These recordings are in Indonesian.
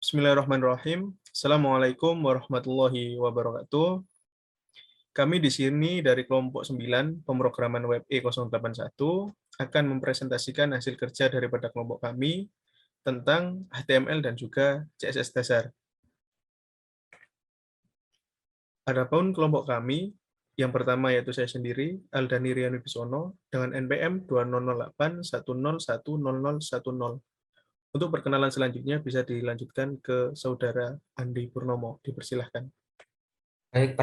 Bismillahirrahmanirrahim. Assalamualaikum warahmatullahi wabarakatuh. Kami di sini dari kelompok 9 pemrograman web E081 akan mempresentasikan hasil kerja daripada kelompok kami tentang HTML dan juga CSS dasar. Adapun kelompok kami, yang pertama yaitu saya sendiri, Aldani Rian Wibisono, dengan NPM 2008101010. Untuk perkenalan selanjutnya bisa dilanjutkan ke saudara Andi Purnomo. Dipersilahkan. Baik,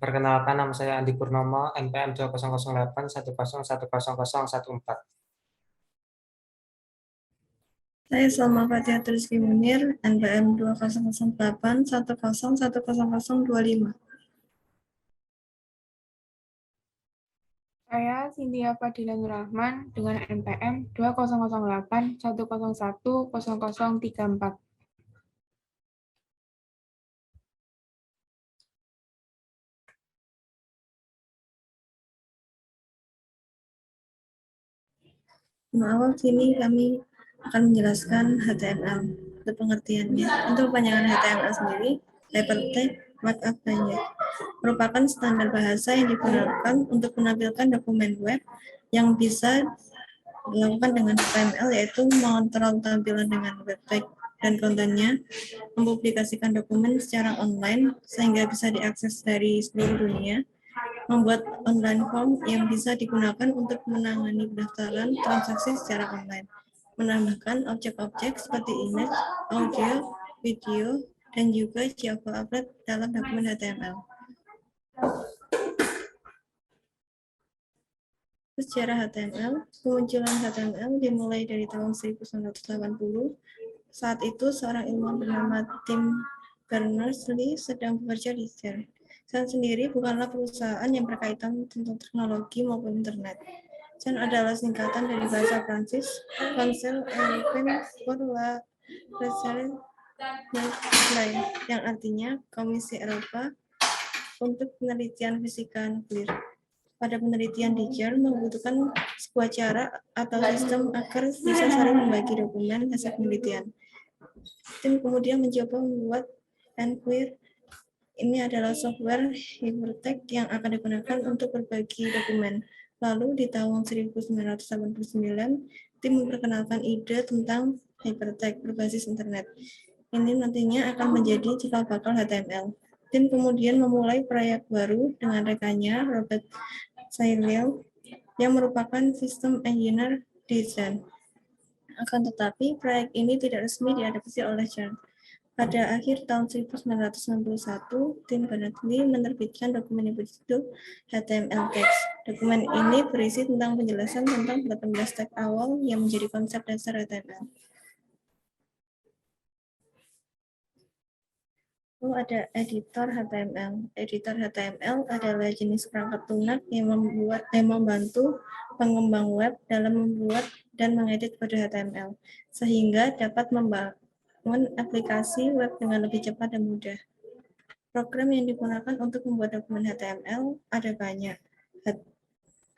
perkenalkan nama saya Andi Purnomo, NPM 200810101014. Saya Salma Fatihah Rizky Munir, NPM 200810101025. Saya Cynthia Fadila Nurrahman dengan NPM 200810101034. Awal sini kami akan menjelaskan HTML untuk pengertiannya. Untuk kepanjangan HTML sendiri, Hypertext Markup Language merupakan standar bahasa yang digunakan untuk menampilkan dokumen web yang bisa dilakukan dengan HTML, yaitu mengontrol tampilan dengan web tag dan kontennya, mempublikasikan dokumen secara online sehingga bisa diakses dari seluruh dunia, membuat online form yang bisa digunakan untuk menangani pendaftaran transaksi secara online, menambahkan objek-objek seperti image, audio, video, dan juga Java Applet dalam dokumen HTML. Sejarah HTML, kemunculan HTML dimulai dari tahun 1980. Saat itu, seorang ilmuwan bernama Tim Berners-Lee sedang bekerja di CERN. CERN sendiri bukanlah perusahaan yang berkaitan tentang teknologi maupun internet. CERN adalah singkatan dari bahasa Prancis, Conseil Européen pour la Recherche Nucléaire, yang artinya Komisi Eropa untuk Penelitian Fisika Nuklir. Pada penelitian di CERN membutuhkan sebuah cara atau sistem agar bisa saling membagi dokumen hasil penelitian. Tim kemudian mencoba membuat Enquire. Ini adalah software hypertext yang akan digunakan untuk berbagi dokumen. Lalu di tahun 1989, tim memperkenalkan ide tentang hypertext berbasis internet. Ini nantinya akan menjadi cikal bakal HTML. Tim kemudian memulai proyek baru dengan rekannya Robert Sailor yang merupakan sistem engineer di CERN. Akan tetapi, proyek ini tidak resmi diadopsi oleh CERN. Pada akhir tahun 1991, tim Berners-Lee menerbitkan dokumen yang berjudul HTML Text. Dokumen ini berisi tentang penjelasan tentang 18 tag awal yang menjadi konsep dasar HTML. Lalu ada editor HTML. Editor HTML adalah jenis perangkat lunak yang membantu pengembang web dalam membuat dan mengedit kode HTML, sehingga dapat membangun aplikasi web dengan lebih cepat dan mudah. Program yang digunakan untuk membuat dokumen HTML ada banyak.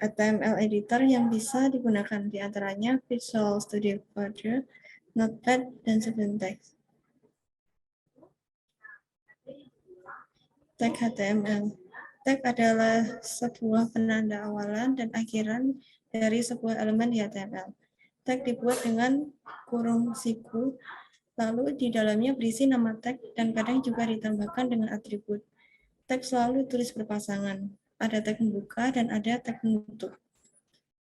HTML editor yang bisa digunakan di antaranya Visual Studio Code, Notepad, dan Syntax. Tag HTML. Tag adalah sebuah penanda awalan dan akhiran dari sebuah elemen di HTML. Tag dibuat dengan kurung siku, lalu di dalamnya berisi nama tag dan kadang juga ditambahkan dengan atribut. Tag selalu ditulis berpasangan. Ada tag membuka dan ada tag penutup.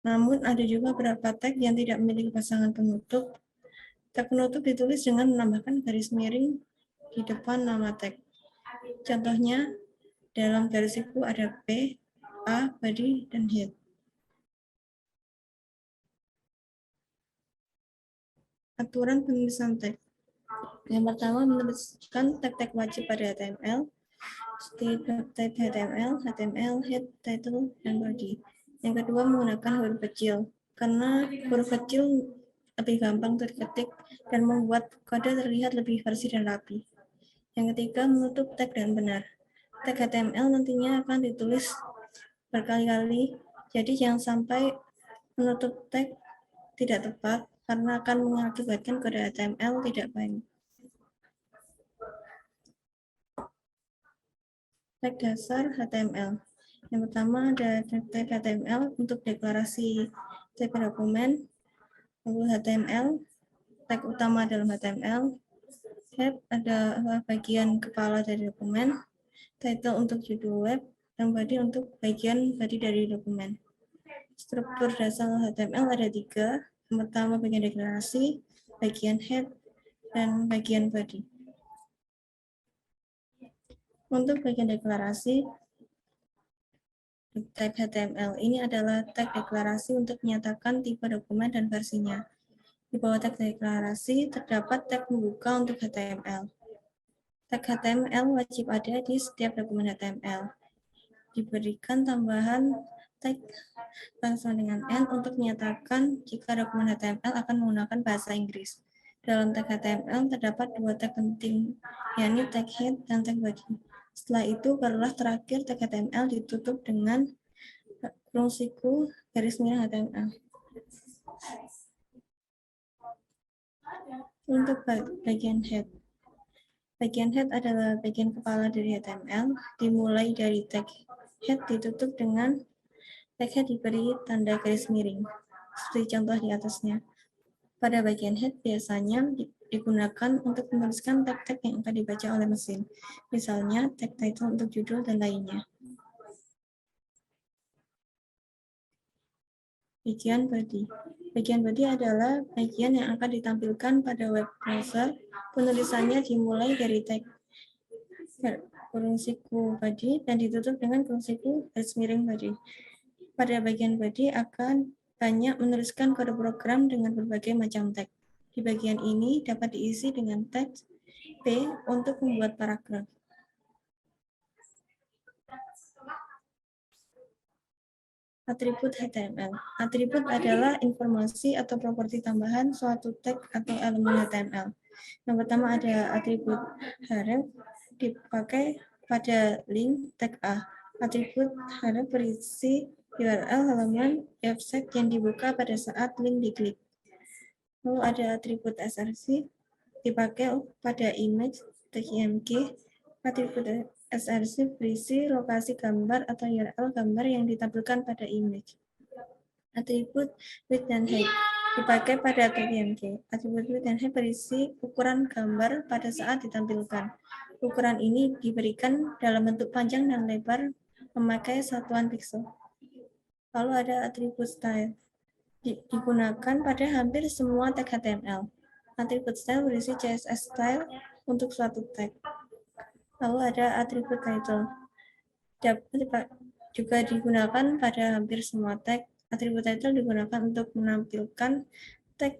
Namun ada juga beberapa tag yang tidak memiliki pasangan penutup. Tag penutup ditulis dengan menambahkan garis miring di depan nama tag. Contohnya, dalam garis siku ada P, A, body, dan head. Aturan penulisan tag. Yang pertama, menuliskan tag-tag wajib pada HTML, seperti tag HTML, HTML, head, title, dan body. Yang kedua, menggunakan huruf kecil. Karena huruf kecil lebih gampang terketik dan membuat kode terlihat lebih bersih dan rapi. Yang ketiga, menutup tag dengan benar. Tag HTML nantinya akan ditulis berkali-kali, jadi jangan sampai menutup tag tidak tepat karena akan mengakibatkan kode HTML tidak baik. tag dasar HTML. Yang pertama ada tag HTML untuk deklarasi tipe dokumen, lalu HTML, tag utama dalam HTML, head adalah bagian kepala dari dokumen, title untuk judul web, dan body untuk bagian body dari dokumen. Struktur dasar HTML ada 3. Yang pertama bagian deklarasi, bagian head, dan bagian body. Untuk bagian deklarasi, tag HTML ini adalah tag deklarasi untuk menyatakan tipe dokumen dan versinya. Di bawah tag deklarasi terdapat tag membuka untuk HTML. Tag HTML wajib ada di setiap dokumen HTML. Diberikan tambahan tag sama dengan N untuk menyatakan jika dokumen HTML akan menggunakan bahasa Inggris. Dalam tag HTML terdapat 2 tag penting, yakni tag head dan tag body. Setelah itu, barulah terakhir tag HTML ditutup dengan kurung siku garis miring HTML. Untuk bagian head. Bagian head adalah bagian kepala dari HTML, dimulai dari tag head ditutup dengan tag head diberi tanda garis miring, seperti contoh di atasnya. Pada bagian head biasanya digunakan untuk menuliskan tag-tag yang akan dibaca oleh mesin, misalnya tag title untuk judul dan lainnya. Bagian body. Bagian body adalah bagian yang akan ditampilkan pada web browser. Penulisannya dimulai dari tag kurung siku body dan ditutup dengan kurung siku garis miring body. Pada bagian body akan banyak menuliskan kode program dengan berbagai macam tag. Di bagian ini dapat diisi dengan teks P untuk membuat paragraf. Atribut HTML. Atribut adalah informasi atau properti tambahan suatu tag atau elemen HTML. Yang pertama ada atribut href dipakai pada link tag A. Atribut href berisi URL halaman website yang dibuka pada saat link diklik. Lalu ada atribut src dipakai pada image tag.img. Atribut src berisi lokasi gambar atau URL gambar yang ditampilkan pada image. Atribut width dan height dipakai pada tag.img. Atribut width dan height berisi ukuran gambar pada saat ditampilkan. Ukuran ini diberikan dalam bentuk panjang dan lebar memakai satuan pixel. Lalu ada atribut style. Digunakan pada hampir semua tag HTML. Atribut style berisi CSS style untuk suatu tag. Lalu ada atribut title. Dapat juga digunakan pada hampir semua tag. Atribut title digunakan untuk menampilkan tag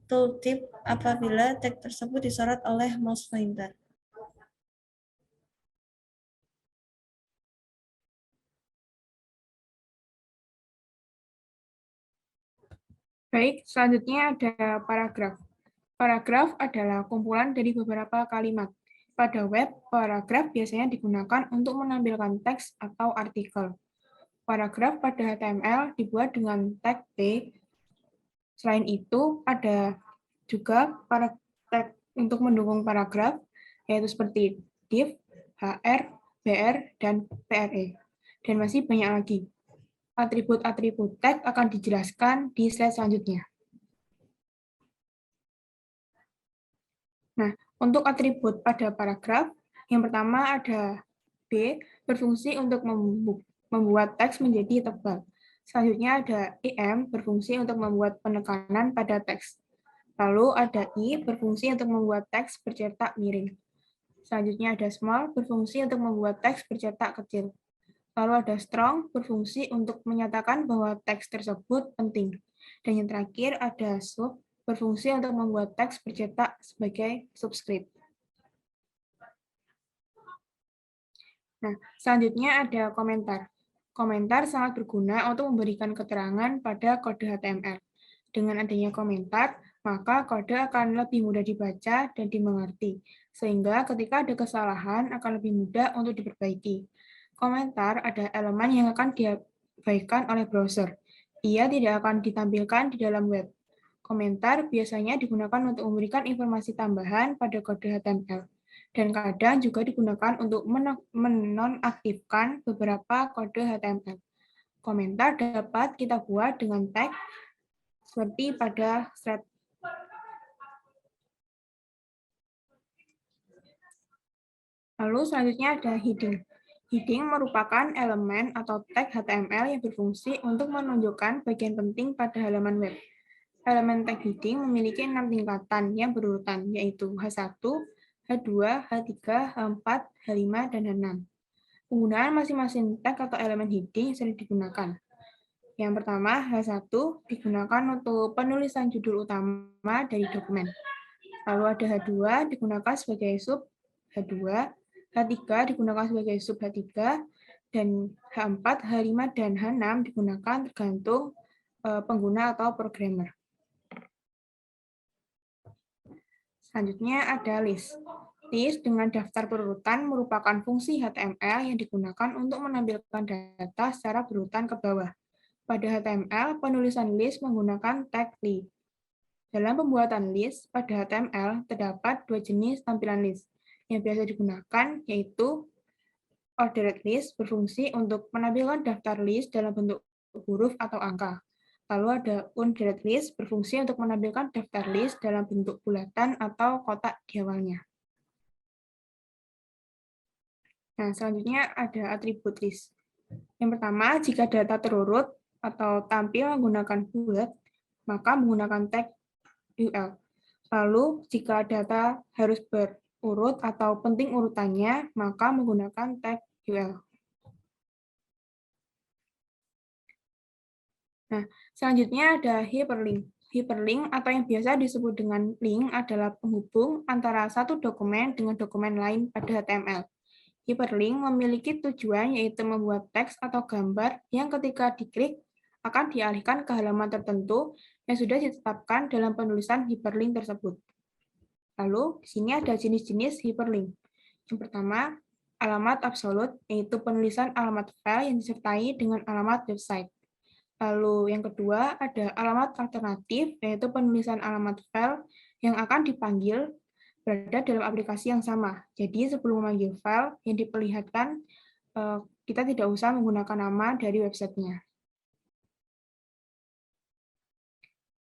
tooltip apabila tag tersebut disorot oleh mouse pointer. Baik, selanjutnya ada paragraf. Paragraf adalah kumpulan dari beberapa kalimat. Pada web, paragraf biasanya digunakan untuk menampilkan teks atau artikel. Paragraf pada HTML dibuat dengan tag P. Selain itu, ada juga tag untuk mendukung paragraf, yaitu seperti div, hr, br, dan pre. Dan masih banyak lagi. Atribut-atribut tag akan dijelaskan di slide selanjutnya. Nah, untuk atribut pada paragraf, yang pertama ada B, berfungsi untuk membuat teks menjadi tebal. Selanjutnya ada IM, berfungsi untuk membuat penekanan pada teks. Lalu ada I, berfungsi untuk membuat teks bercetak miring. Selanjutnya ada small, berfungsi untuk membuat teks bercetak kecil. Lalu ada strong, berfungsi untuk menyatakan bahwa teks tersebut penting. Dan yang terakhir ada sub, berfungsi untuk membuat teks bercetak sebagai subscript. Nah, selanjutnya ada komentar. Komentar sangat berguna untuk memberikan keterangan pada kode HTML. Dengan adanya komentar, maka kode akan lebih mudah dibaca dan dimengerti, sehingga ketika ada kesalahan akan lebih mudah untuk diperbaiki. Komentar ada elemen yang akan diabaikan oleh browser. Ia tidak akan ditampilkan di dalam web. Komentar biasanya digunakan untuk memberikan informasi tambahan pada kode HTML. dan kadang juga digunakan untuk menonaktifkan beberapa kode HTML. Komentar dapat kita buat dengan tag seperti pada thread. Lalu selanjutnya ada heading. Heading merupakan elemen atau tag HTML yang berfungsi untuk menunjukkan bagian penting pada halaman web. Elemen tag heading memiliki 6 tingkatan yang berurutan, yaitu H1, H2, H3, H4, H5, dan H6. Penggunaan masing-masing tag atau elemen heading sering digunakan. Yang pertama, H1 digunakan untuk penulisan judul utama dari dokumen. Lalu ada H2 digunakan sebagai sub H2, H3 digunakan sebagai sub H3, dan H4, H5, dan H6 digunakan tergantung pengguna atau programmer. Selanjutnya ada list. List dengan daftar berurutan merupakan fungsi HTML yang digunakan untuk menampilkan data secara berurutan ke bawah. Pada HTML, penulisan list menggunakan tag list. Dalam pembuatan list, pada HTML terdapat 2 jenis tampilan list. Yang biasa digunakan yaitu ordered list berfungsi untuk menampilkan daftar list dalam bentuk huruf atau angka. Lalu ada unordered list berfungsi untuk menampilkan daftar list dalam bentuk bulatan atau kotak di awalnya. Nah, selanjutnya ada atribut list. Yang pertama, jika data terurut atau tampil menggunakan bulat, maka menggunakan tag UL. Lalu, jika data harus berurut atau penting urutannya, maka menggunakan tag UL. Nah, selanjutnya ada hyperlink. Hyperlink atau yang biasa disebut dengan link adalah penghubung antara satu dokumen dengan dokumen lain pada HTML. Hyperlink memiliki tujuan yaitu membuat teks atau gambar yang ketika diklik akan dialihkan ke halaman tertentu yang sudah ditetapkan dalam penulisan hyperlink tersebut. Lalu, di sini ada jenis-jenis hyperlink. Yang pertama, alamat absolut, yaitu penulisan alamat file yang disertai dengan alamat website. Lalu yang kedua ada alamat alternatif, yaitu penulisan alamat file yang akan dipanggil berada dalam aplikasi yang sama. Jadi sebelum memanggil file yang diperlihatkan, kita tidak usah menggunakan nama dari websitenya.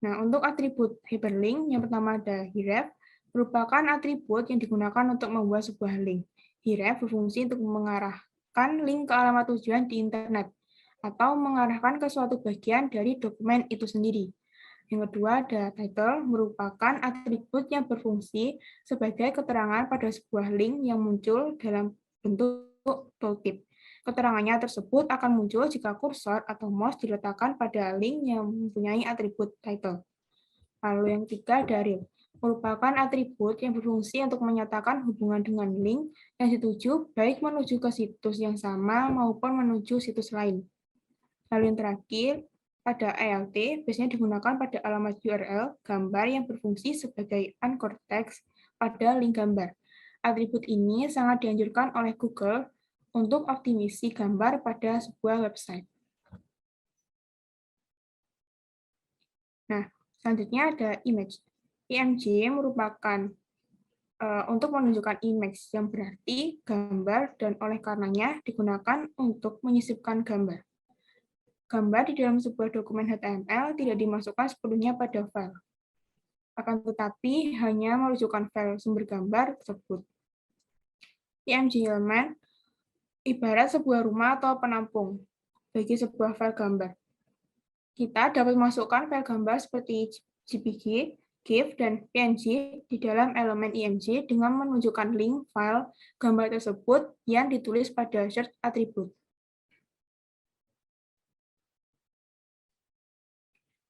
Nah, untuk atribut hyperlink, yang pertama ada href, merupakan atribut yang digunakan untuk membuat sebuah link. Href berfungsi untuk mengarahkan link ke alamat tujuan di internet, atau mengarahkan ke suatu bagian dari dokumen itu sendiri. Yang kedua ada title, merupakan atribut yang berfungsi sebagai keterangan pada sebuah link yang muncul dalam bentuk tooltip. Keterangannya tersebut akan muncul jika kursor atau mouse diletakkan pada link yang mempunyai atribut title. Lalu yang ketiga ada rel, merupakan atribut yang berfungsi untuk menyatakan hubungan dengan link yang dituju baik menuju ke situs yang sama maupun menuju situs lain. Lalu yang terakhir, ada alt, biasanya digunakan pada alamat URL, gambar yang berfungsi sebagai anchor text pada link gambar. Atribut ini sangat dianjurkan oleh Google untuk optimasi gambar pada sebuah website. Nah, selanjutnya ada image. IMG merupakan untuk menunjukkan image, yang berarti gambar dan oleh karenanya digunakan untuk menyisipkan gambar. Gambar di dalam sebuah dokumen HTML tidak dimasukkan sepenuhnya pada file. Akan tetapi hanya merujukan file sumber gambar tersebut. IMG element ibarat sebuah rumah atau penampung bagi sebuah file gambar. Kita dapat memasukkan file gambar seperti JPG, GIF, dan PNG di dalam elemen IMG dengan menunjukkan link file gambar tersebut yang ditulis pada search attribute.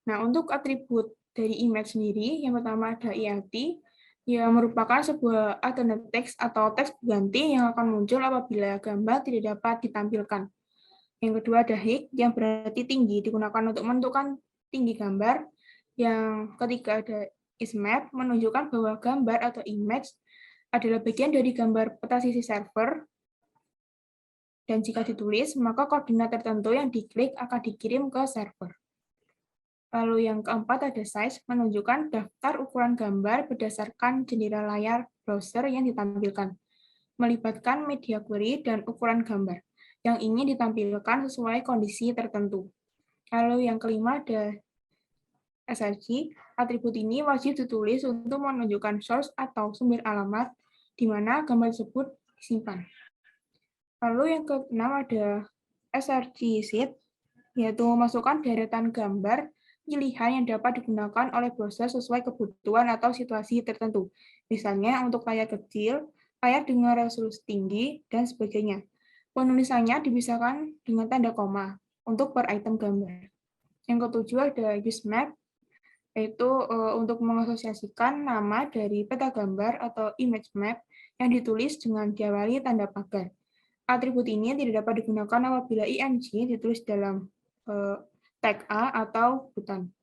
Nah, untuk atribut dari image sendiri, yang pertama ada alt, yang merupakan sebuah alternate text atau teks pengganti yang akan muncul apabila gambar tidak dapat ditampilkan. Yang kedua ada height, yang berarti tinggi, digunakan untuk menentukan tinggi gambar. Yang ketiga ada ismap, menunjukkan bahwa gambar atau image adalah bagian dari gambar peta sisi server. Dan jika ditulis, maka koordinat tertentu yang diklik akan dikirim ke server. Lalu yang keempat ada size, menunjukkan daftar ukuran gambar berdasarkan jendela layar browser yang ditampilkan. melibatkan media query dan ukuran gambar yang ingin ditampilkan sesuai kondisi tertentu. Lalu yang kelima ada SRC. Atribut ini wajib ditulis untuk menunjukkan source atau sumber alamat di mana gambar tersebut disimpan. Lalu yang keenam ada SRC sheet, yaitu memasukkan deretan gambar pilihan yang dapat digunakan oleh browser sesuai kebutuhan atau situasi tertentu. Misalnya untuk layar kecil, layar dengan resolusi tinggi, dan sebagainya. Penulisannya dipisahkan dengan tanda koma untuk per item gambar. Yang ketujuh ada use map, yaitu untuk mengasosiasikan nama dari peta gambar atau image map yang ditulis dengan diawali tanda pagar. Atribut ini tidak dapat digunakan apabila img ditulis dalam tag A atau button.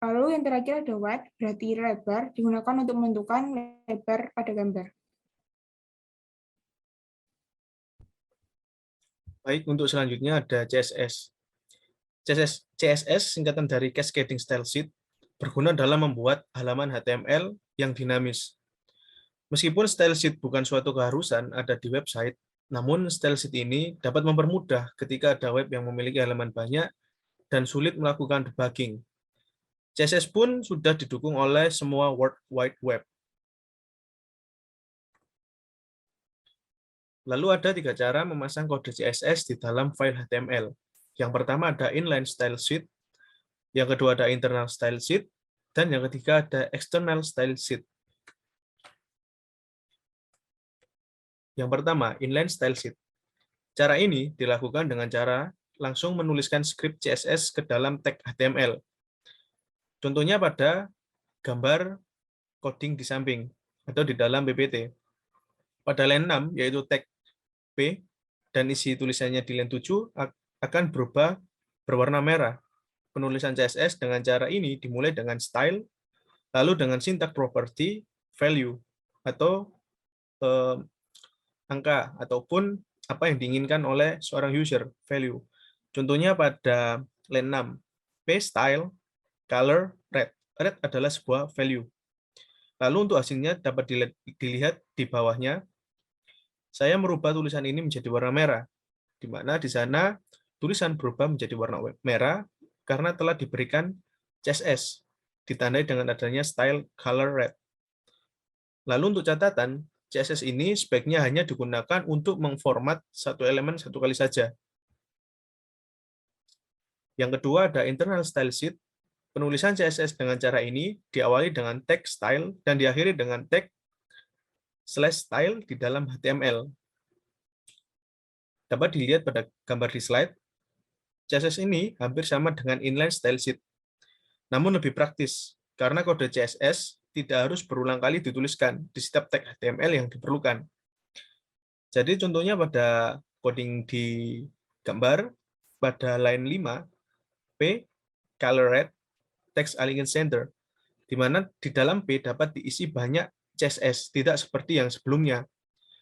Lalu yang terakhir ada width, berarti lebar, digunakan untuk menentukan lebar pada gambar. Baik, untuk selanjutnya ada CSS. CSS singkatan dari Cascading Style Sheet, berguna dalam membuat halaman HTML yang dinamis. Meskipun style sheet bukan suatu keharusan ada di website, namun style sheet ini dapat mempermudah ketika ada web yang memiliki halaman banyak dan sulit melakukan debugging. CSS pun sudah didukung oleh semua World Wide Web. Lalu ada 3 cara memasang kode CSS di dalam file HTML. Yang pertama ada inline style sheet, yang kedua ada internal style sheet, dan yang ketiga ada external style sheet. Yang pertama, inline style sheet. Cara ini dilakukan dengan cara langsung menuliskan script CSS ke dalam tag HTML. Contohnya pada gambar coding di samping atau di dalam PPT. Pada line 6, yaitu tag P, dan isi tulisannya di line 7 akan berubah berwarna merah. Penulisan CSS dengan cara ini dimulai dengan style, lalu dengan syntax property, value, atau angka, ataupun apa yang diinginkan oleh seorang user, value. Contohnya pada line 6, P style, color, red. Red adalah sebuah value. Lalu untuk hasilnya dapat dilihat di bawahnya. Saya merubah tulisan ini menjadi warna merah, di mana di sana tulisan berubah menjadi warna merah karena telah diberikan CSS, ditandai dengan adanya style color red. Lalu untuk catatan, CSS ini sebaiknya hanya digunakan untuk mengformat satu elemen satu kali saja. Yang kedua ada internal style sheet. Penulisan CSS dengan cara ini diawali dengan tag style dan diakhiri dengan tag /style di dalam HTML. Dapat dilihat pada gambar di slide, CSS ini hampir sama dengan inline style sheet. Namun lebih praktis, karena kode CSS tidak harus berulang kali dituliskan di setiap tag HTML yang diperlukan. Jadi contohnya pada coding di gambar, pada line 5, P, color red, text alignment center, di mana di dalam P dapat diisi banyak CSS, tidak seperti yang sebelumnya,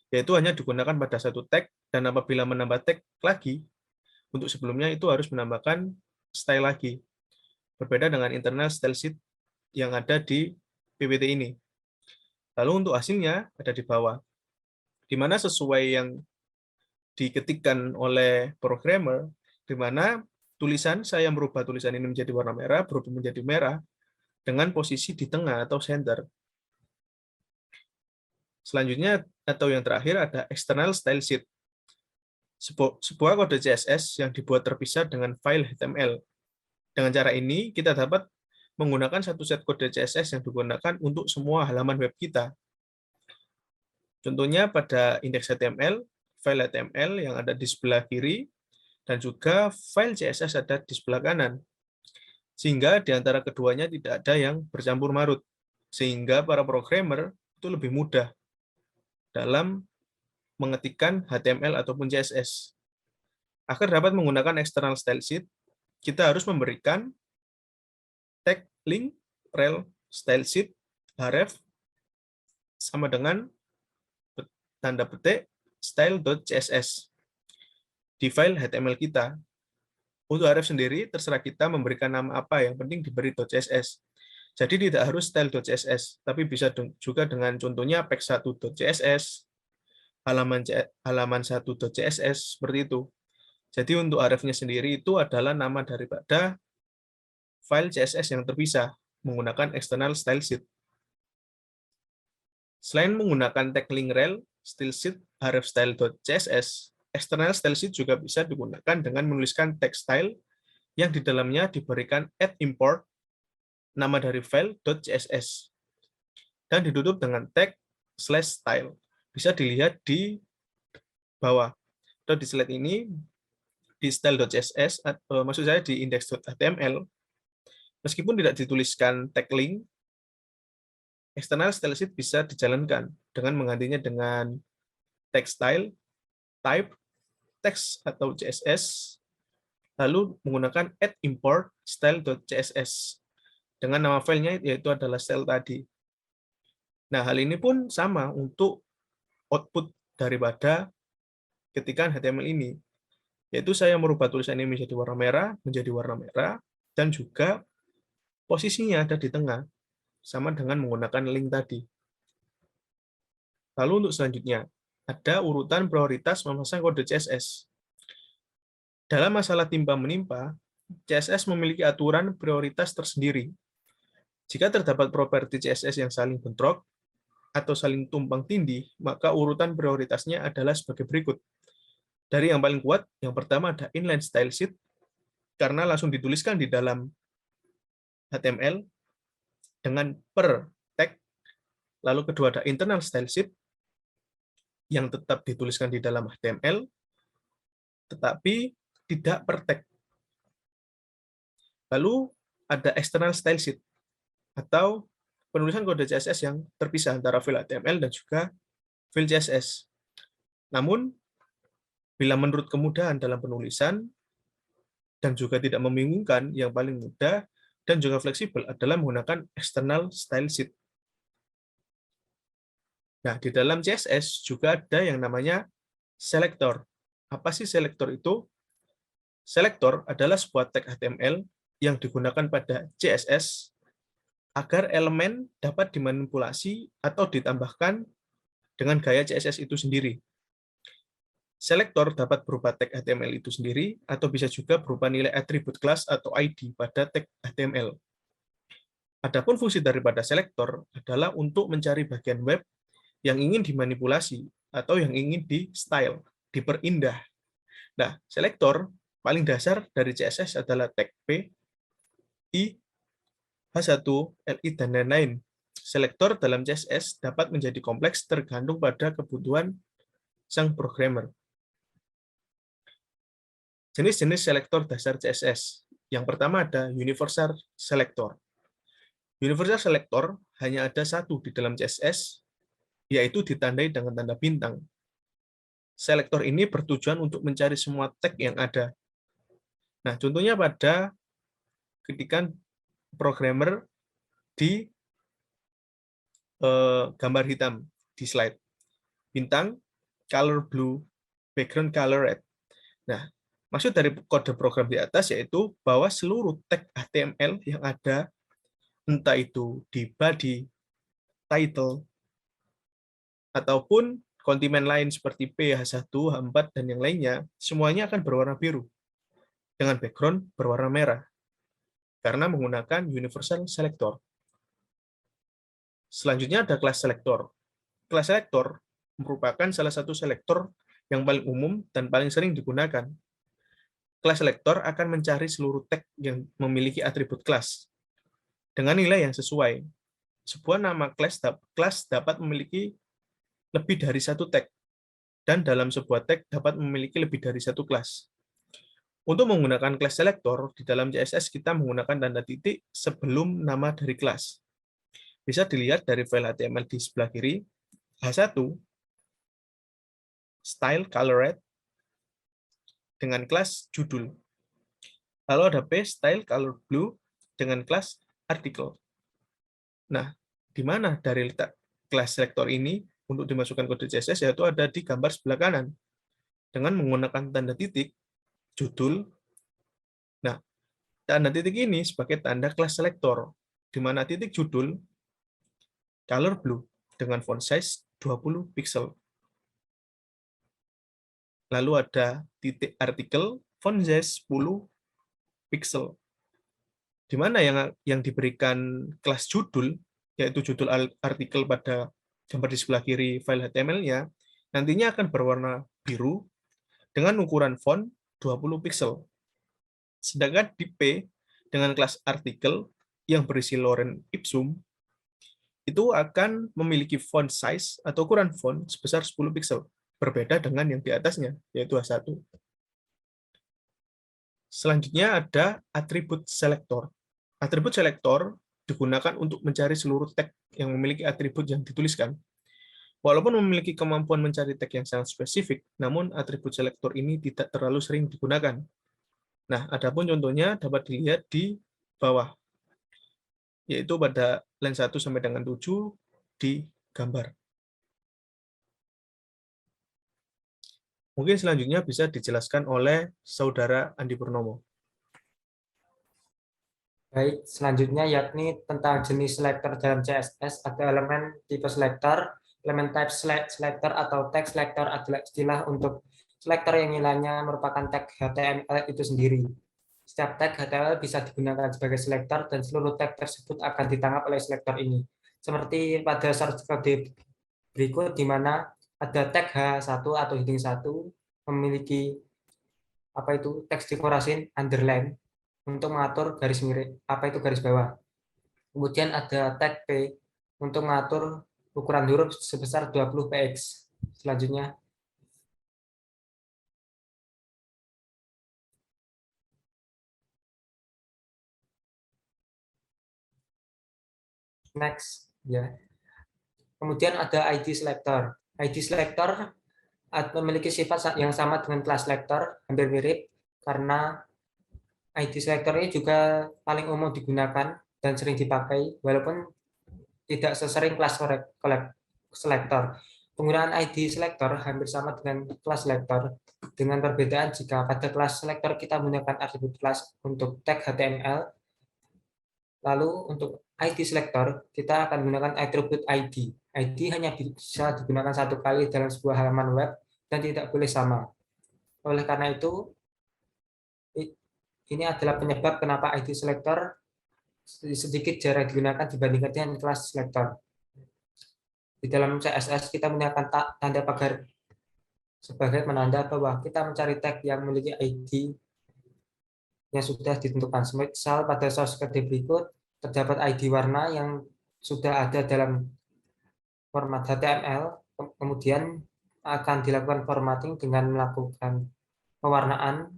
yaitu hanya digunakan pada satu tag, dan apabila menambah tag lagi, untuk sebelumnya itu harus menambahkan style lagi. Berbeda dengan internal style sheet yang ada di PPT ini. Lalu untuk hasilnya ada di bawah, di mana sesuai yang diketikkan oleh programmer, di mana tulisan saya merubah tulisan ini menjadi warna merah, berubah menjadi merah, dengan posisi di tengah atau center. Selanjutnya, atau yang terakhir, ada external style sheet. Sebuah kode CSS yang dibuat terpisah dengan file HTML. Dengan cara ini, kita dapat menggunakan satu set kode CSS yang digunakan untuk semua halaman web kita. Contohnya pada indeks HTML, file HTML yang ada di sebelah kiri, dan juga file CSS ada di sebelah kanan. Sehingga di antara keduanya tidak ada yang bercampur marut. Sehingga para programmer itu lebih mudah dalam mengetikkan HTML ataupun CSS. Agar dapat menggunakan external style sheet, kita harus memberikan tag link rel style sheet href sama dengan tanda petik style.css di file HTML kita. Untuk href sendiri, terserah kita memberikan nama apa, yang penting diberi .css. Jadi tidak harus style.css, tapi bisa juga dengan contohnya pack1.css, halaman 1.css seperti itu. Jadi untuk href-nya sendiri itu adalah nama daripada file CSS yang terpisah menggunakan external style sheet. Selain menggunakan tag link rel, stylesheet, href style.css, external style sheet juga bisa digunakan dengan menuliskan tag style yang di dalamnya diberikan @import nama dari file .css dan ditutup dengan tag /style. Bisa dilihat di bawah atau di slide ini di style.css, maksud saya di index.html, meskipun tidak dituliskan tag link, external style sheet bisa dijalankan dengan menggantinya dengan tag style, type, text atau CSS, lalu menggunakan @import style.css dengan nama filenya yaitu adalah style tadi. Nah, hal ini pun sama untuk output daripada ketikan HTML ini, yaitu saya merubah tulisan ini menjadi warna merah, dan juga posisinya ada di tengah, sama dengan menggunakan link tadi. Lalu untuk selanjutnya, ada urutan prioritas memasang kode CSS. Dalam masalah timpa-menimpa, CSS memiliki aturan prioritas tersendiri. Jika terdapat properti CSS yang saling bentrok atau saling tumpang tindih, maka urutan prioritasnya adalah sebagai berikut. Dari yang paling kuat, yang pertama ada inline style sheet, karena langsung dituliskan di dalam HTML dengan per tag. Lalu kedua ada internal style sheet, yang tetap dituliskan di dalam HTML, tetapi tidak per tag. Lalu ada external style sheet, atau penulisan kode CSS yang terpisah antara file HTML dan juga file CSS. Namun, bila menurut kemudahan dalam penulisan, dan juga tidak membingungkan, yang paling mudah dan juga fleksibel adalah menggunakan external style sheet. Nah, di dalam CSS juga ada yang namanya selector. Apa sih selector itu? Selector adalah sebuah tag HTML yang digunakan pada CSS agar elemen dapat dimanipulasi atau ditambahkan dengan gaya CSS itu sendiri. Selektor dapat berupa tag HTML itu sendiri, atau bisa juga berupa nilai atribut kelas atau ID pada tag HTML. Adapun fungsi daripada selektor adalah untuk mencari bagian web yang ingin dimanipulasi atau yang ingin di-style, diperindah. Nah, selektor paling dasar dari CSS adalah tag P, I, H1, LI, dan lain-lain. Selektor dalam CSS dapat menjadi kompleks tergantung pada kebutuhan sang programmer. Jenis-jenis selektor dasar CSS. Yang pertama ada universal selector. Universal selector hanya ada satu di dalam CSS, yaitu ditandai dengan tanda bintang. Selektor ini bertujuan untuk mencari semua tag yang ada. Nah, contohnya pada ketika programmer di gambar hitam di slide. Bintang, color blue, background color red. Nah, maksud dari kode program di atas yaitu bahwa seluruh tag HTML yang ada, entah itu di body, title, ataupun kondimen lain seperti P, H1, H4, dan yang lainnya, semuanya akan berwarna biru dengan background berwarna merah karena menggunakan universal selector. Selanjutnya ada kelas selector. Kelas selector merupakan salah satu selektor yang paling umum dan paling sering digunakan. Kelas selector akan mencari seluruh tag yang memiliki atribut kelas dengan nilai yang sesuai. Sebuah nama kelas dapat memiliki lebih dari satu tag, dan dalam sebuah tag dapat memiliki lebih dari satu kelas. Untuk menggunakan kelas selector, di dalam CSS kita menggunakan tanda titik sebelum nama dari kelas. Bisa dilihat dari file HTML di sebelah kiri, H1, style color red, dengan kelas judul. Lalu ada P, style color blue, dengan kelas artikel. Nah, di mana dari letak kelas selector ini untuk dimasukkan kode CSS, yaitu ada di gambar sebelah kanan. Dengan menggunakan tanda titik, judul. Nah, tanda titik ini sebagai tanda kelas selector, di mana titik judul, color blue, dengan font size 20 pixel. Lalu ada titik artikel font size 10 pixel. Di mana yang diberikan kelas judul, yaitu judul artikel pada gambar di sebelah kiri file HTML-nya, nantinya akan berwarna biru dengan ukuran font 20 pixel. Sedangkan di P dengan kelas artikel yang berisi lorem ipsum, itu akan memiliki font size atau ukuran font sebesar 10 pixel, berbeda dengan yang di atasnya, yaitu H1. Selanjutnya ada atribut selektor. Atribut selektor digunakan untuk mencari seluruh tag yang memiliki atribut yang dituliskan. Walaupun memiliki kemampuan mencari tag yang sangat spesifik, namun atribut selektor ini tidak terlalu sering digunakan. Nah, adapun contohnya dapat dilihat di bawah, yaitu pada line 1 sampai dengan 7 di gambar. Mungkin selanjutnya bisa dijelaskan oleh Saudara Andi Purnomo. Baik, selanjutnya yakni tentang jenis selector dalam CSS. Ada elemen tipe selector, elemen type selector atau tag selector adalah istilah untuk selector yang nilainya merupakan tag HTML itu sendiri. Setiap tag HTML bisa digunakan sebagai selector dan seluruh tag tersebut akan ditangkap oleh selector ini. Seperti pada source code berikut di mana ada tag H1 atau heading 1 memiliki teks dekorasi underline untuk mengatur garis miring, garis bawah. Kemudian ada tag P untuk mengatur ukuran huruf sebesar 20 px. Selanjutnya, next ya. Kemudian ada ID selector. ID selector memiliki sifat yang sama dengan kelas selector, hampir mirip karena ID selector ini juga paling umum digunakan dan sering dipakai, walaupun tidak sesering kelas selector. Penggunaan ID selector hampir sama dengan kelas selector, dengan perbedaan jika pada kelas selector kita menggunakan atribut kelas untuk tag HTML, lalu untuk ID selector kita akan menggunakan atribut ID. ID hanya bisa digunakan satu kali dalam sebuah halaman web dan tidak boleh sama. Oleh karena itu, ini adalah penyebab kenapa ID selector sedikit jarang digunakan dibandingkan dengan kelas selector. Di dalam CSS kita menggunakan tanda pagar sebagai penanda bahwa kita mencari tag yang memiliki ID yang sudah ditentukan. Misal pada source code berikut terdapat ID warna yang sudah ada dalam format HTML, kemudian akan dilakukan formatting dengan melakukan pewarnaan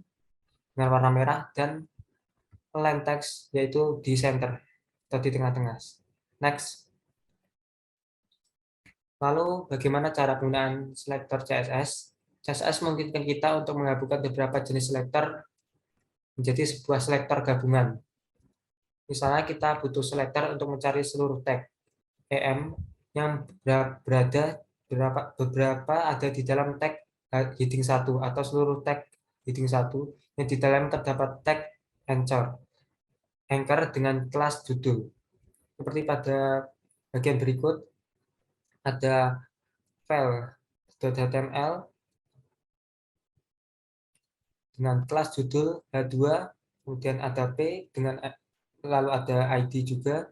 dengan warna merah dan align text, yaitu di center atau di tengah-tengah. Next. Lalu bagaimana cara penggunaan selector CSS? CSS memungkinkan kita untuk menggabungkan beberapa jenis selector menjadi sebuah selector gabungan. Misalnya kita butuh selector untuk mencari seluruh tag EM yang berada beberapa ada di dalam tag heading 1 atau seluruh tag heading 1 yang di dalam terdapat tag anchor dengan kelas judul. Seperti pada bagian berikut ada file.html dengan kelas judul H2, kemudian ada P dengan lalu ada ID juga.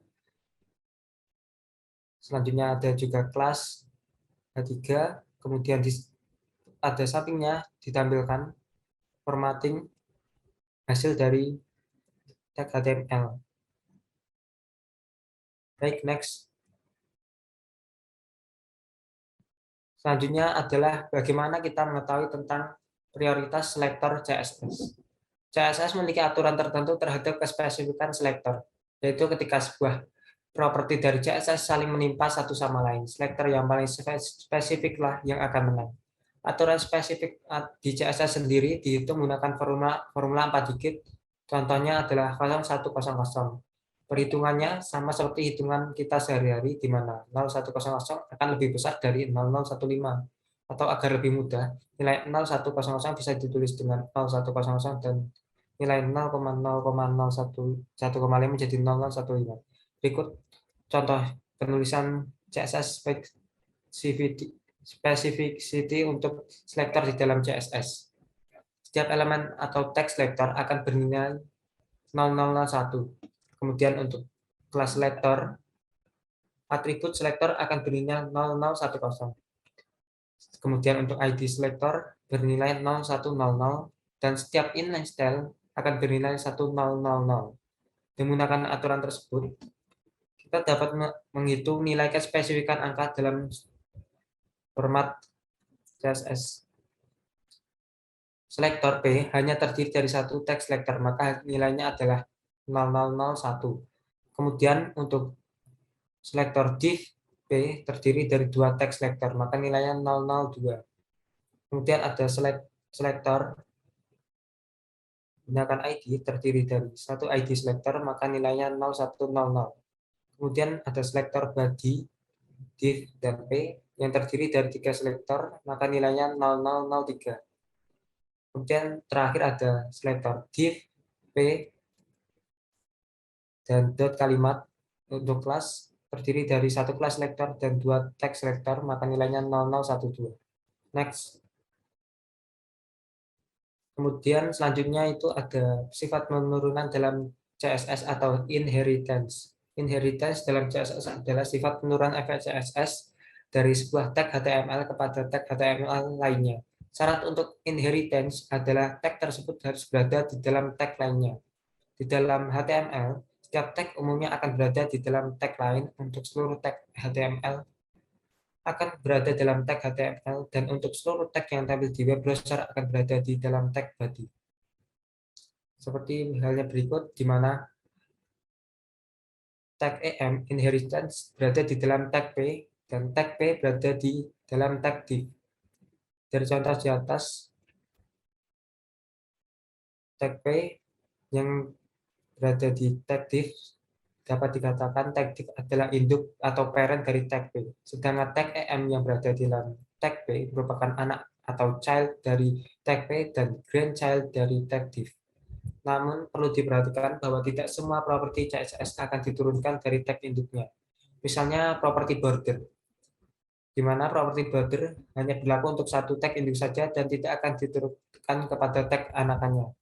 Selanjutnya ada juga kelas H3, kemudian ada sampingnya ditampilkan formatting hasil dari tag HTML. Baik, next. Selanjutnya adalah bagaimana kita mengetahui tentang prioritas selector CSS. CSS memiliki aturan tertentu terhadap kespesifikan selector, yaitu ketika sebuah properti dari CSS saling menimpa satu sama lain, selector yang paling spesifik lah yang akan menang. Aturan spesifik di CSS sendiri dihitung menggunakan formula 4 digit, contohnya adalah 0100. Perhitungannya sama seperti hitungan kita sehari-hari, di mana 0100 akan lebih besar dari 0015. Atau agar lebih mudah, nilai 0100 bisa ditulis dengan 0100 dan nilai 0,0,015 menjadi 0015. Berikut contoh penulisan CSS spesifik specificity untuk selector di dalam CSS. Setiap elemen atau teks selector akan bernilai 0001. Kemudian untuk kelas selector, atribut selector akan bernilai 0010. Kemudian untuk ID selector bernilai 0100 dan setiap inline style akan bernilai 1000. Menggunakan aturan tersebut, kita dapat menghitung nilai kespesifikan angka dalam format CSS. Selector P hanya terdiri dari satu teks selector, maka nilainya adalah 0001. Kemudian untuk selector div P terdiri dari dua teks selector, maka nilainya 002. Kemudian ada selector gunakan ID terdiri dari satu ID selector, maka nilainya 0100. Kemudian ada selector body, div, dan P yang terdiri dari 3 selector, maka nilainya 0003. Kemudian terakhir ada selector div, P, dan dot kalimat untuk kelas terdiri dari satu kelas selector dan dua tag selector, maka nilainya 0012. Next. Kemudian selanjutnya itu ada sifat penurunan dalam CSS atau inheritance. Inheritance dalam CSS adalah sifat penurunan efek CSS dari sebuah tag HTML kepada tag HTML lainnya. Syarat untuk inheritance adalah tag tersebut harus berada di dalam tag lainnya. Di dalam HTML, setiap tag umumnya akan berada di dalam tag lain. Untuk seluruh tag HTML akan berada dalam tag HTML, dan untuk seluruh tag yang tampil di web browser akan berada di dalam tag body. Seperti halnya berikut, di mana tag EM inheritance berada di dalam tag P dan tag P berada di dalam tag div. Dari contoh di atas, tag P yang berada di tag div dapat dikatakan tag div adalah induk atau parent dari tag P. Sedangkan tag EM yang berada di dalam tag P merupakan anak atau child dari tag P dan grandchild dari tag div. Namun perlu diperhatikan bahwa tidak semua properti CSS akan diturunkan dari tag induknya. Misalnya properti border, di mana properti border hanya berlaku untuk satu tag induk saja dan tidak akan diturunkan kepada tag anakannya.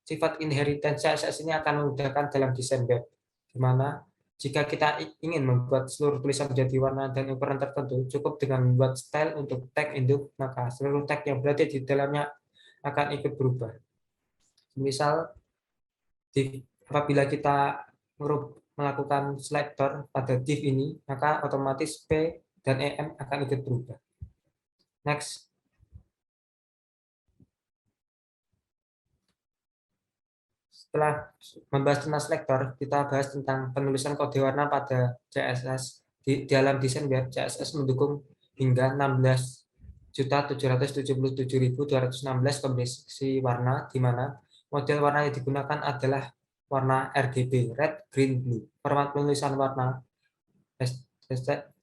Sifat inheritance CSS ini akan memudahkan dalam desain web, di mana jika kita ingin membuat seluruh tulisan menjadi warna dan ukuran tertentu, cukup dengan membuat style untuk tag induk, maka seluruh tag yang berada di dalamnya akan ikut berubah. Misal, apabila kita melakukan selector pada div ini, maka otomatis P dan EM akan ikut berubah. Next. Setelah membahas tentang selector, kita bahas tentang penulisan kode warna pada CSS. Di dalam desain web, CSS mendukung hingga 16.777.216 kombinasi warna, di mana model warna yang digunakan adalah warna RGB, red, green, blue. Format penulisan warna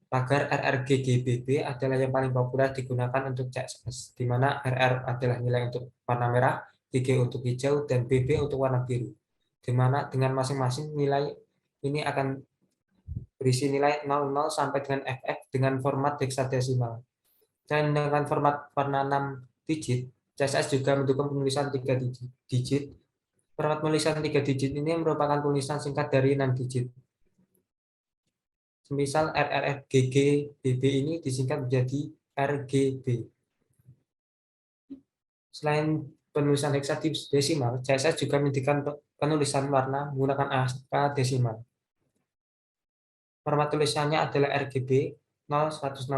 tagar RRGBB adalah yang paling populer digunakan untuk CSS, di mana RR adalah nilai untuk warna merah, GG untuk hijau, dan BB untuk warna biru. Di mana dengan masing-masing nilai ini akan berisi nilai 00 sampai dengan FF dengan format hexadesimal. Dan dengan format warna 6 digit, CSS juga mendukung penulisan 3 digit. Format penulisan 3 digit ini merupakan tulisan singkat dari 6 digit. Misal RRGGBB ini disingkat menjadi RGB. Selain penulisan hexadesimal, CSS juga menyediakan penulisan warna menggunakan angka desimal. Format tulisannya adalah RGB 0, 160,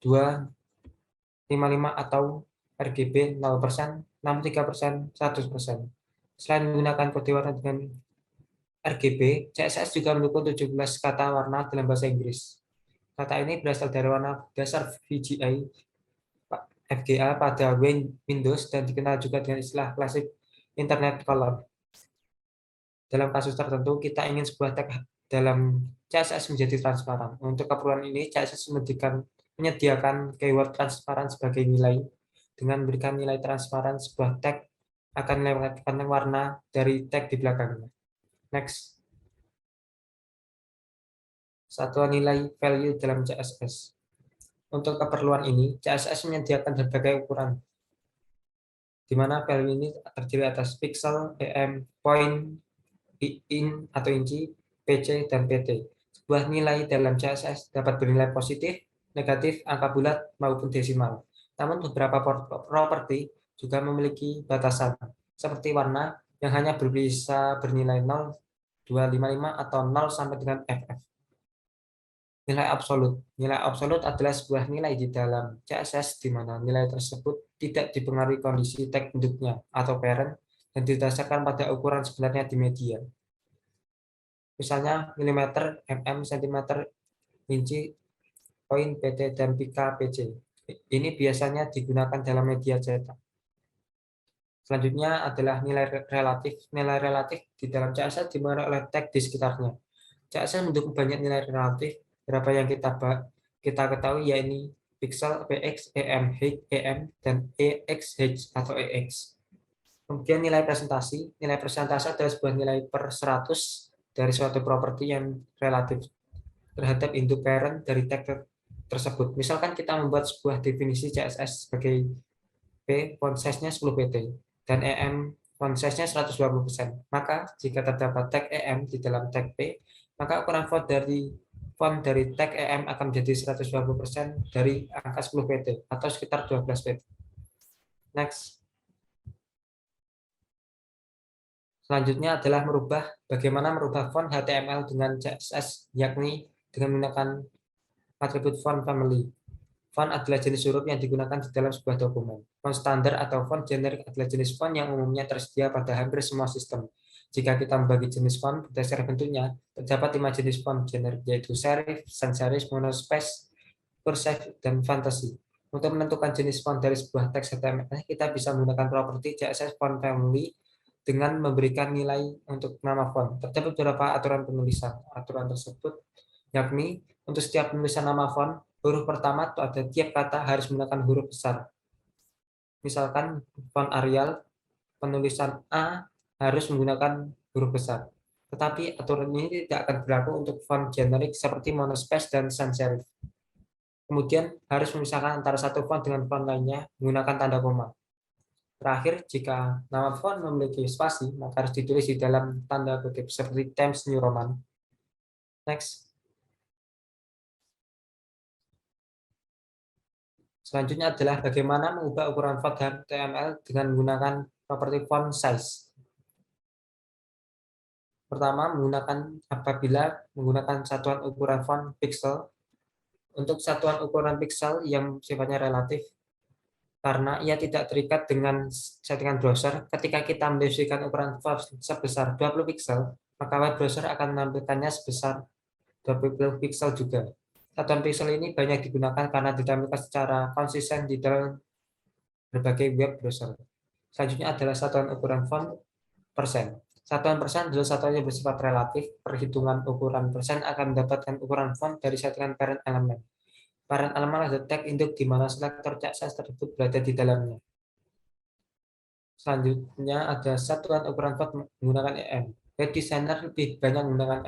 2, 55 atau RGB 0%, 63%, 100%. Selain menggunakan kode warna dengan RGB, CSS juga mendukung 17 kata warna dalam bahasa Inggris. Kata ini berasal dari warna dasar VGA FGA pada Windows dan dikenal juga dengan istilah klasik Internet Color. Dalam kasus tertentu, kita ingin sebuah tag dalam CSS menjadi transparan. Untuk keperluan ini, CSS menyediakan keyword transparan sebagai nilai. Dengan memberikan nilai transparan, sebuah tag akan melewatkan warna dari tag di belakangnya. Next. Satuan nilai value dalam CSS. Untuk keperluan ini, CSS menyediakan berbagai ukuran, di mana value ini terdiri atas pixel, em, point, in atau inci, pc, dan pt. Sebuah nilai dalam CSS dapat bernilai positif, negatif, angka bulat, maupun desimal. Namun beberapa properti juga memiliki batasan, seperti warna yang hanya bisa bernilai 0, 255, atau 0 sampai dengan FF. Nilai absolut. Nilai absolut adalah sebuah nilai di dalam CSS di mana nilai tersebut tidak dipengaruhi kondisi tag induknya atau parent dan didasarkan pada ukuran sebenarnya di media. Misalnya milimeter, mm, sentimeter, inci, poin, pt, dan pika, pc. Ini biasanya digunakan dalam media cetak. Selanjutnya adalah nilai relatif. Nilai relatif di dalam CSS dimana oleh tag di sekitarnya. CSS mendukung banyak nilai relatif. Berapa yang kita ketahui yaitu pixel, px, em, h, em, dan exh atau ex. Kemudian nilai presentasi. Nilai presentasi adalah sebuah nilai per 100 dari suatu properti yang relatif terhadap induk parent dari tag tersebut. Misalkan kita membuat sebuah definisi CSS sebagai p font size-nya 10 pt dan em font size-nya 120%. Maka jika terdapat tag em di dalam tag p, maka ukuran font dari tag em akan menjadi 120% dari angka 10 pt atau sekitar 12 pt. Next. Selanjutnya adalah bagaimana merubah font HTML dengan CSS, yakni dengan menggunakan atribut font family. Font adalah jenis huruf yang digunakan di dalam sebuah dokumen. Font standar atau font generik adalah jenis font yang umumnya tersedia pada hampir semua sistem. Jika kita membagi jenis font berdasarkan bentuknya, terdapat 5 jenis font generik, yaitu serif, sans serif, monospace, cursive, dan fantasy. Untuk menentukan jenis font dari sebuah teks HTML, kita bisa menggunakan properti CSS font family dengan memberikan nilai untuk nama font. Terdapat beberapa aturan penulisan. Aturan tersebut yakni untuk setiap penulisan nama font, huruf pertama pada tiap kata harus menggunakan huruf besar. Misalkan font Arial, penulisan A harus menggunakan huruf besar. Tetapi aturan ini tidak akan berlaku untuk font generik seperti monospace dan sans serif. Kemudian harus memisahkan antara satu font dengan font lainnya menggunakan tanda koma. Terakhir, jika nama font memiliki spasi, maka harus ditulis di dalam tanda kutip seperti Times New Roman. Next. Selanjutnya adalah bagaimana mengubah ukuran font HTML dengan menggunakan properti font size. Pertama, apabila menggunakan satuan ukuran font pixel. Untuk satuan ukuran pixel yang sifatnya relatif, karena ia tidak terikat dengan settingan browser, ketika kita mendeskripsikan ukuran font sebesar 20 pixel, maka web browser akan menampilkannya sebesar 20 pixel juga. Satuan pixel ini banyak digunakan karena ditampilkan secara konsisten di dalam berbagai web browser. Selanjutnya adalah satuan ukuran font persen. Satuan persen adalah satuan yang bersifat relatif. Perhitungan ukuran persen akan mendapatkan ukuran font dari settingan parent elemen. Parent elemen adalah tag induk di mana selektor CSS tersebut berada di dalamnya. Selanjutnya ada satuan ukuran font menggunakan EM. Web designer lebih banyak menggunakan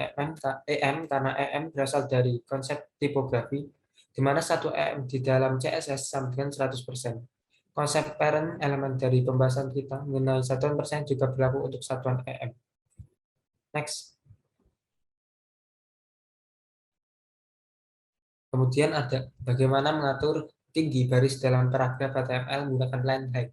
EM karena EM berasal dari konsep tipografi, di mana satu EM di dalam CSS sama dengan 100%. Konsep parent elemen dari pembahasan kita mengenai satuan persen juga berlaku untuk satuan EM. Next. Kemudian ada bagaimana mengatur tinggi baris dalam paragraf HTML menggunakan line height.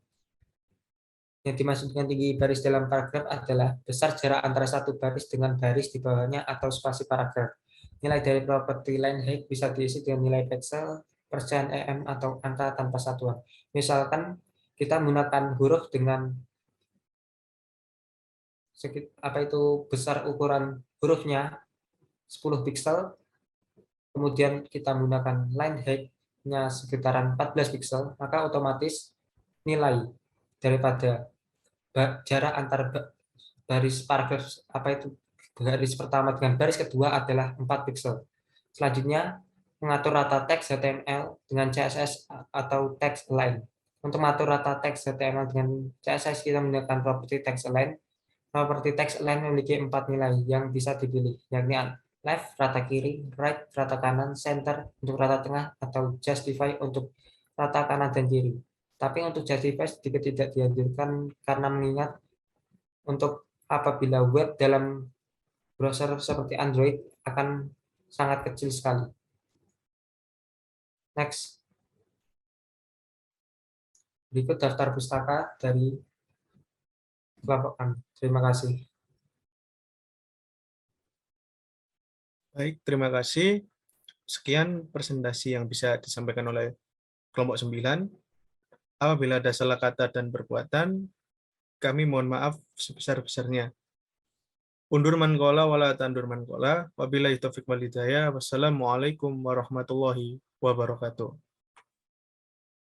Yang dimaksud dengan tinggi baris dalam paragraf adalah besar jarak antara satu baris dengan baris di bawahnya atau spasi paragraf. Nilai dari properti line height bisa diisi dengan nilai pixel, persen, em, atau angka tanpa satuan. Misalkan kita menggunakan huruf dengan besar ukuran hurufnya 10 pixel, kemudian kita menggunakan line height-nya sekitaran 14 pixel, maka otomatis nilai daripada jarak antar baris paragraf baris pertama dengan baris kedua adalah 4 pixel. Selanjutnya, mengatur rata teks HTML dengan CSS atau text align. Untuk mengatur rata teks HTML dengan CSS, kita menggunakan properti text align. Properti text align memiliki 4 nilai yang bisa dipilih, yakni left rata kiri, right rata kanan, center untuk rata tengah, atau justify untuk rata kanan dan kiri. Tapi untuk justify sedikit tidak dihadirkan karena mengingat untuk apabila web dalam browser seperti Android akan sangat kecil sekali. Next. Berikut daftar pustaka dari kelompok kami. Terima kasih. Baik, terima kasih. Sekian presentasi yang bisa disampaikan oleh kelompok 9. Apabila ada salah kata dan perbuatan, kami mohon maaf sebesar-besarnya. Undur man qala wala tandur man qala. Wabillahi taufiq wal hidayah. Wassalamualaikum warahmatullahi wabarakatuh.